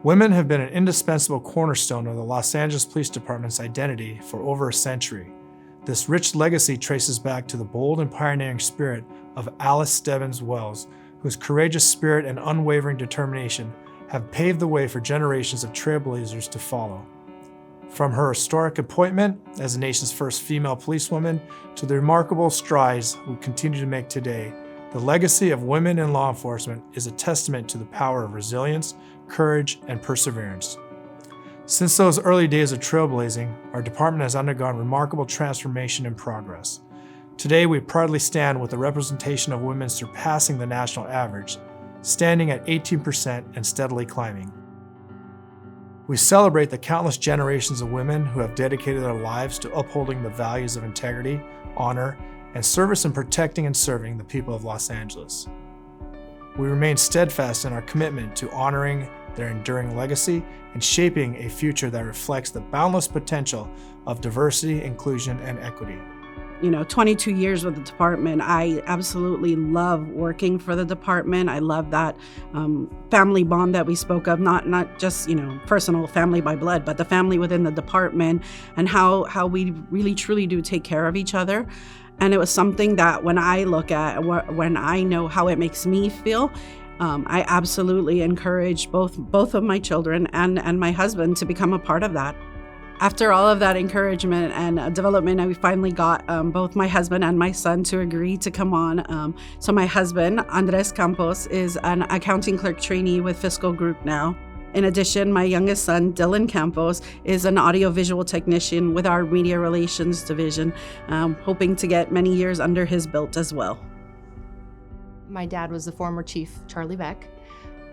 Women have been an indispensable cornerstone of the Los Angeles Police Department's identity for over a century. This rich legacy traces back to the bold and pioneering spirit of Alice Stebbins Wells, whose courageous spirit and unwavering determination have paved the way for generations of trailblazers to follow. From her historic appointment as the nation's first female policewoman to the remarkable strides we continue to make today, the legacy of women in law enforcement is a testament to the power of resilience, courage, and perseverance. Since those early days of trailblazing, our department has undergone remarkable transformation and progress. Today, we proudly stand with a representation of women surpassing the national average, standing at 18% and steadily climbing. We celebrate the countless generations of women who have dedicated their lives to upholding the values of integrity, honor, and service in protecting and serving the people of Los Angeles. We remain steadfast in our commitment to honoring their enduring legacy and shaping a future that reflects the boundless potential of diversity, inclusion, and equity. 22 years with the department. I absolutely love working for the department. I love that family bond that we spoke of, not just, personal family by blood, but the family within the department and how we really truly do take care of each other. And it was something that when I look at, when I know how it makes me feel, I absolutely encourage both of my children and my husband to become a part of that. After all of that encouragement and development, we finally got both my husband and my son to agree to come on. So my husband, Andres Campos, is an accounting clerk trainee with Fiscal Group now. In addition, my youngest son, Dylan Campos, is an audiovisual technician with our media relations division, hoping to get many years under his belt as well. My dad was the former chief, Charlie Beck.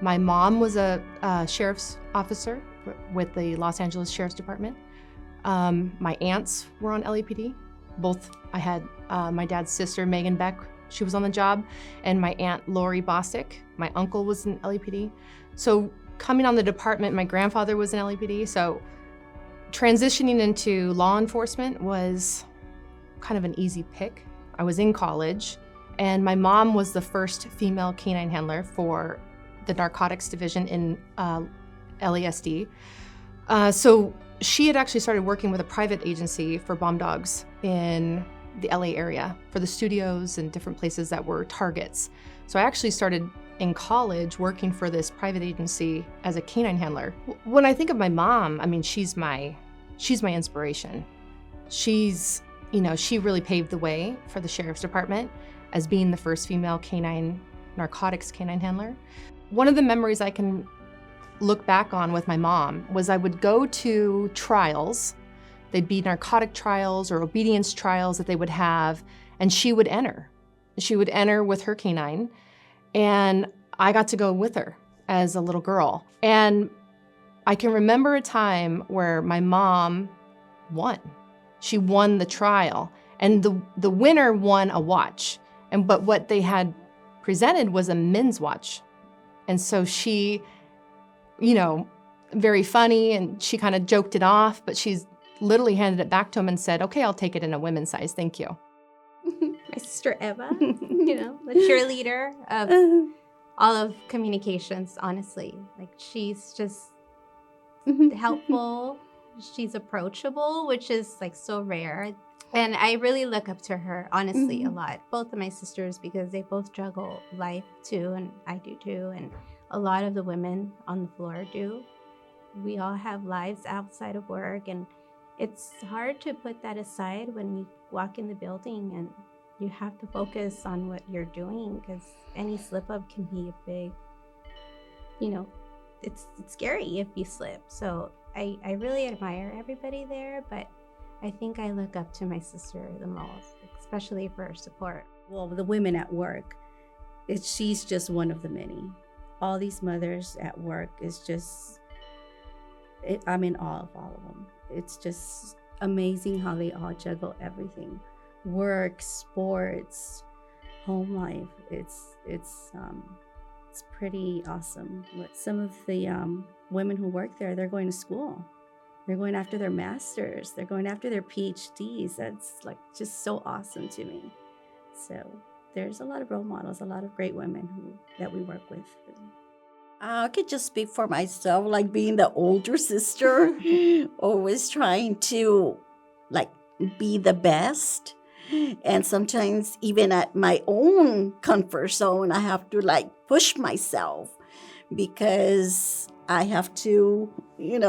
My mom was a sheriff's officer with the Los Angeles Sheriff's Department. My aunts were on LAPD. I had my dad's sister, Megan Beck, she was on the job, and my aunt, Lori Bostic. My uncle was in LAPD. So coming on the department, my grandfather was in LAPD. So transitioning into law enforcement was kind of an easy pick. I was in college, and my mom was the first female canine handler for the narcotics division in LASD. So she had actually started working with a private agency for bomb dogs in the LA area for the studios and different places that were targets. So I actually started in college working for this private agency as a canine handler. When I think of my mom, I mean, she's my inspiration. She really paved the way for the Sheriff's Department as being the first female narcotics canine handler. One of the memories I can look back on with my mom was I would go to trials. They'd be narcotic trials or obedience trials that they would have, and she would enter. She would enter with her canine, and I got to go with her as a little girl. And I can remember a time where my mom won. She won the trial, and the winner won a watch. But what they had presented was a men's watch. And so she, very funny, and she kind of joked it off, but she's literally handed it back to him and said, "Okay, I'll take it in a women's size, thank you." My sister Eva, the cheerleader of all of communications, honestly. Like, she's just helpful. She's approachable, which is so rare. And I really look up to her, honestly, a lot. Both of my sisters, because they both juggle life too, and I do too, and a lot of the women on the floor do. We all have lives outside of work, and it's hard to put that aside when you walk in the building and you have to focus on what you're doing, because any slip up can be a big, it's scary if you slip. So I really admire everybody there, but I think I look up to my sister the most, especially for her support. Well, the women at work, she's just one of the many. All these mothers at work is just, I'm in awe of all of them. It's just amazing how they all juggle everything. Work, sports, home life. It's pretty awesome. Some of the women who work there, they're going to school. They're going after their masters. They're going after their PhDs. That's just so awesome to me. So there's a lot of role models, a lot of great women that we work with. I could just speak for myself, like being the older sister, always trying to like be the best. And sometimes even at my own comfort zone, I have to like push myself because I have to, lead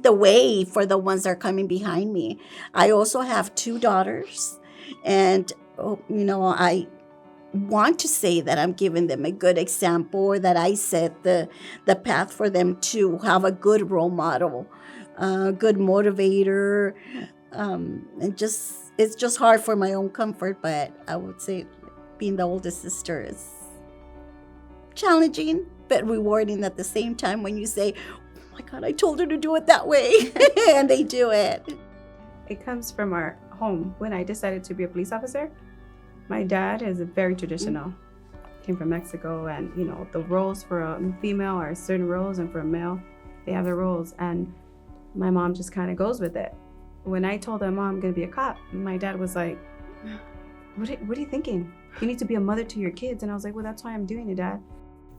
the way for the ones that are coming behind me. I also have 2 daughters, and I want to say that I'm giving them a good example, or that I set the path for them to have a good role model, a good motivator, and it's just hard for my own comfort. But I would say being the oldest sister is challenging but rewarding at the same time when you say, oh my God, I told her to do it that way, and they do it. It comes from our home. When I decided to be a police officer, my dad is very traditional. Came from Mexico, and the roles for a female are certain roles, and for a male, they have their roles. And my mom just kind of goes with it. When I told her, Mom, I'm gonna be a cop, my dad was like, what are you thinking? You need to be a mother to your kids. And I was like, well, that's why I'm doing it, Dad.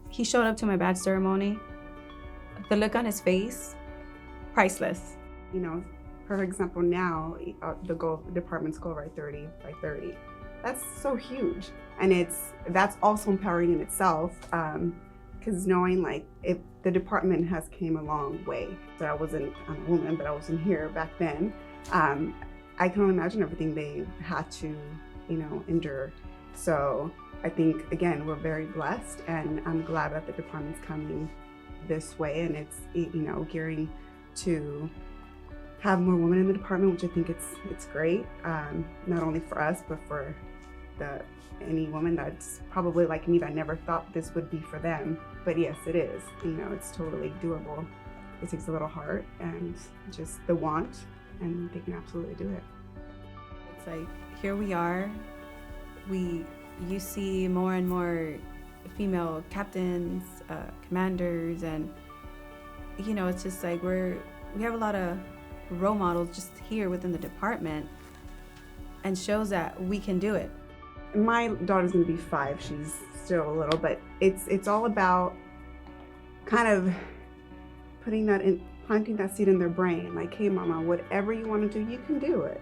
He showed up to my badge ceremony. The look on his face, priceless. For example, now the department's goal by 30 by 30. That's so huge, and that's also empowering in itself. Because knowing if the department has came a long way. So I wasn't a woman, but I wasn't here back then. I can only imagine everything they had to, endure. So I think, again, we're very blessed, and I'm glad that the department's coming this way, and it's, gearing to have more women in the department, which I think it's great, not only for us, but for any woman that's probably like me that never thought this would be for them. But yes, it is. It's totally doable. It takes a little heart and just the want, and they can absolutely do it. It's like, here we are. You see more and more female captains, commanders, and it's just like we have a lot of role models just here within the department, and shows that we can do it. My daughter's gonna be 5. She's still a little, but it's all about kind of planting that seed in their brain. Like, hey, Mama, whatever you want to do, you can do it.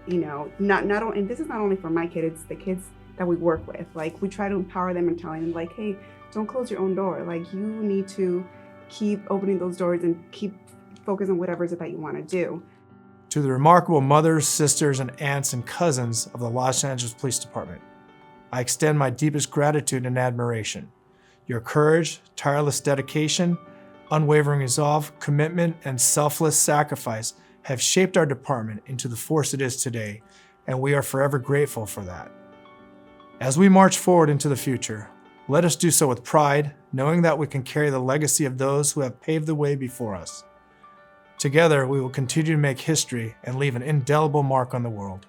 Not only, and this is not only for my kid, it's the kids that we work with. Like, we try to empower them and telling them, like, hey, don't close your own door. Like, you need to keep opening those doors and keep focus on whatever it is that you want to do. To the remarkable mothers, sisters, and aunts and cousins of the Los Angeles Police Department, I extend my deepest gratitude and admiration. Your courage, tireless dedication, unwavering resolve, commitment, and selfless sacrifice have shaped our department into the force it is today, and we are forever grateful for that. As we march forward into the future, let us do so with pride, knowing that we can carry the legacy of those who have paved the way before us. Together, we will continue to make history and leave an indelible mark on the world.